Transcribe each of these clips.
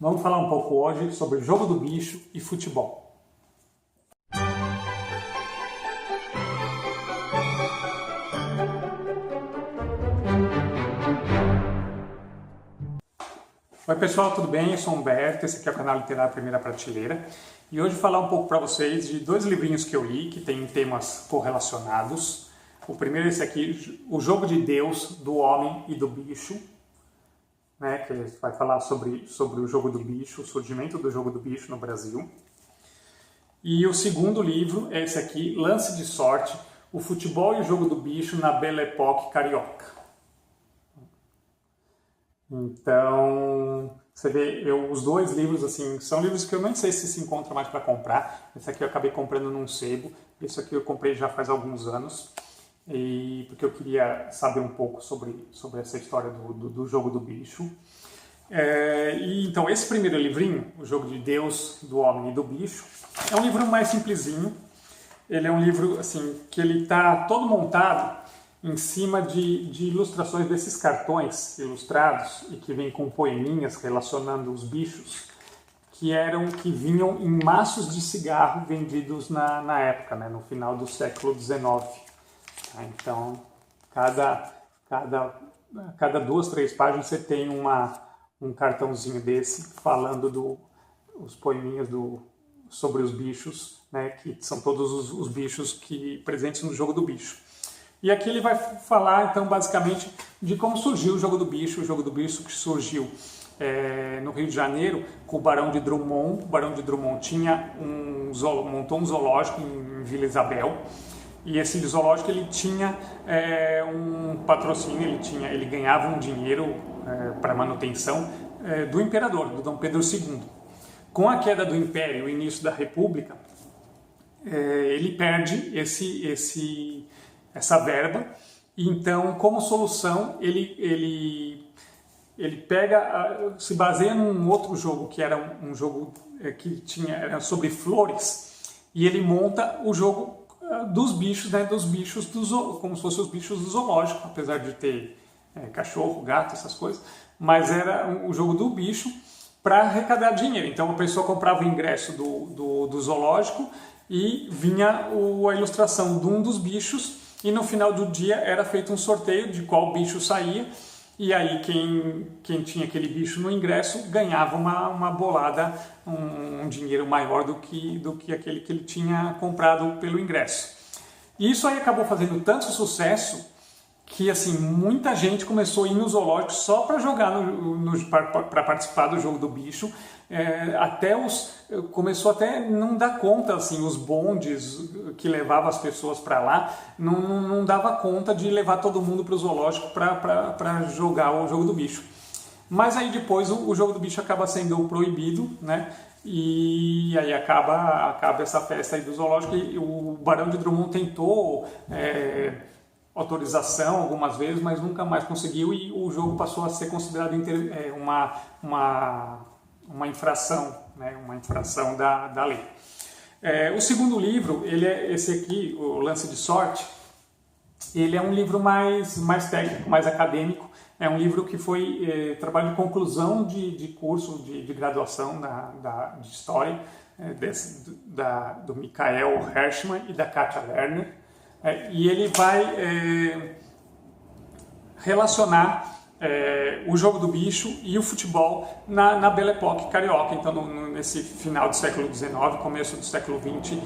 Vamos falar um pouco hoje sobre jogo do bicho e futebol. Oi pessoal, tudo bem? Eu sou Humberto, esse aqui é o canal Literário Primeira Prateleira e hoje vou falar um pouco para vocês de dois livrinhos que eu li que têm temas correlacionados. O primeiro é esse aqui, O Jogo de Deus, do Homem e do Bicho, né, que vai falar sobre o jogo do bicho, o surgimento do jogo do bicho no Brasil. E o segundo livro é esse aqui, Lance de Sorte, o futebol e o jogo do bicho na Belle Époque carioca. Então, você vê, os dois livros, assim, são livros que eu não sei se encontram mais para comprar. Esse aqui eu acabei comprando num sebo, esse aqui eu comprei já faz alguns anos, porque eu queria saber um pouco sobre essa história do jogo do bicho. Então, esse primeiro livrinho, O Jogo de Deus, do Homem e do Bicho, é um livro mais simplesinho. Ele é um livro, assim, que ele está todo montado em cima de ilustrações desses cartões ilustrados e que vem com poeminhas relacionando os bichos que vinham em maços de cigarro vendidos na época, né, no final do século XIX. Então, cada 2, 3 páginas você tem um cartãozinho desse falando os poeminhas sobre os bichos, né, que são todos os bichos presentes no jogo do bicho. E aqui ele vai falar, então, basicamente, de como surgiu o jogo do bicho. O jogo do bicho que surgiu no Rio de Janeiro com o Barão de Drummond. O Barão de Drummond montou um zoológico em Vila Isabel. E esse zoológico ele tinha um patrocínio, ele ganhava um dinheiro para manutenção do imperador, do Dom Pedro II. Com a queda do Império e o início da República, ele perde essa verba, e então, como solução, ele se baseia num outro jogo, que era um jogo que era sobre flores, e ele monta o jogo dos bichos, né, como se fossem os bichos do zoológico, apesar de ter cachorro, gato, essas coisas, mas era o jogo do bicho para arrecadar dinheiro. Então a pessoa comprava o ingresso do zoológico e vinha a ilustração de um dos bichos, e no final do dia era feito um sorteio de qual bicho saía, e aí quem tinha aquele bicho no ingresso ganhava uma bolada, um dinheiro maior do que aquele que ele tinha comprado pelo ingresso. E isso aí acabou fazendo tanto sucesso que, assim, muita gente começou a ir no zoológico só para jogar, para participar do jogo do bicho. Começou até não dar conta, assim, os bondes que levavam as pessoas para lá, não dava conta de levar todo mundo para o zoológico para jogar o jogo do bicho. Mas aí depois o jogo do bicho acaba sendo proibido, né? E aí acaba essa festa aí do zoológico, e o Barão de Drummond tentou autorização algumas vezes, mas nunca mais conseguiu, e o jogo passou a ser considerado uma infração, né, uma infração da lei. O segundo livro, ele é esse aqui, o Lance de Sorte. Ele é um livro mais técnico, mais acadêmico. É um livro que foi trabalho de conclusão de curso de graduação de História, do Michael Hershman e da Katia Lerner. E ele vai relacionar o jogo do bicho e o futebol na Belle Époque carioca. Então, nesse final do século XIX, começo do século XX,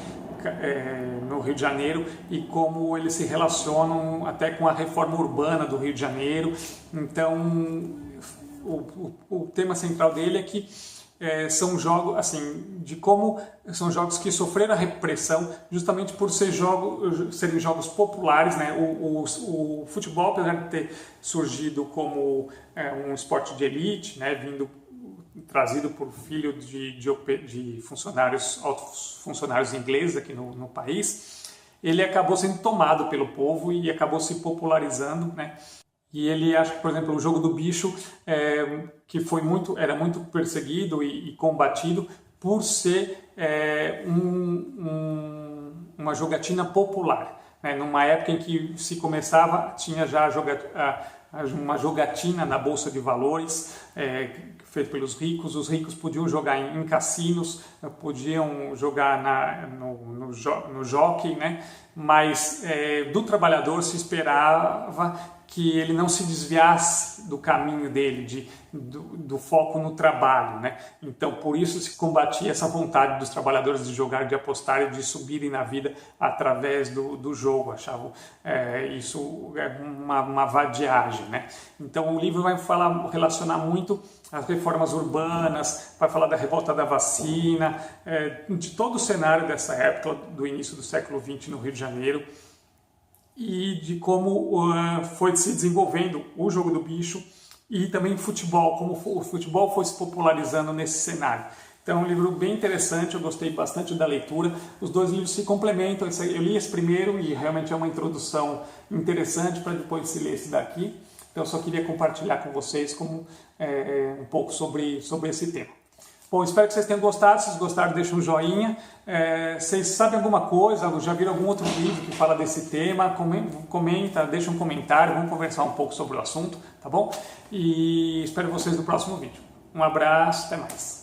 no Rio de Janeiro, e como eles se relacionam até com a reforma urbana do Rio de Janeiro. Então, o tema central dele é que são jogos, assim, de como são jogos que sofreram a repressão justamente por serem jogos populares, né? O futebol, apesar de ter surgido como um esporte de elite, né, trazido por filho de altos funcionários ingleses aqui no país, ele acabou sendo tomado pelo povo e acabou se popularizando, né? E ele acha que, por exemplo, o jogo do bicho, que era muito perseguido e combatido por ser uma jogatina popular, né? Numa época em que se começava, tinha já uma jogatina na Bolsa de Valores, feito pelos ricos. Os ricos podiam jogar em cassinos, podiam jogar no jockey, né? Mas do trabalhador se esperava que ele não se desviasse do caminho dele, do foco no trabalho, né? Então, por isso se combatia essa vontade dos trabalhadores de jogar, de apostar e de subirem na vida através do jogo. Achavam isso uma vadiagem, né? Então, o livro vai relacionar muito as reformas urbanas, vai falar da revolta da vacina, de todo o cenário dessa época, do início do século XX no Rio de Janeiro, e de como foi se desenvolvendo o jogo do bicho e também futebol, como o futebol foi se popularizando nesse cenário. Então é um livro bem interessante, eu gostei bastante da leitura. Os dois livros se complementam, eu li esse primeiro e realmente é uma introdução interessante para depois se ler esse daqui. Então eu só queria compartilhar com vocês um pouco sobre esse tema. Bom, espero que vocês tenham gostado. Se vocês gostaram, deixem um joinha. Vocês sabem alguma coisa, já viram algum outro vídeo que fala desse tema? Comenta, deixa um comentário, vamos conversar um pouco sobre o assunto, tá bom? E espero vocês no próximo vídeo. Um abraço, até mais.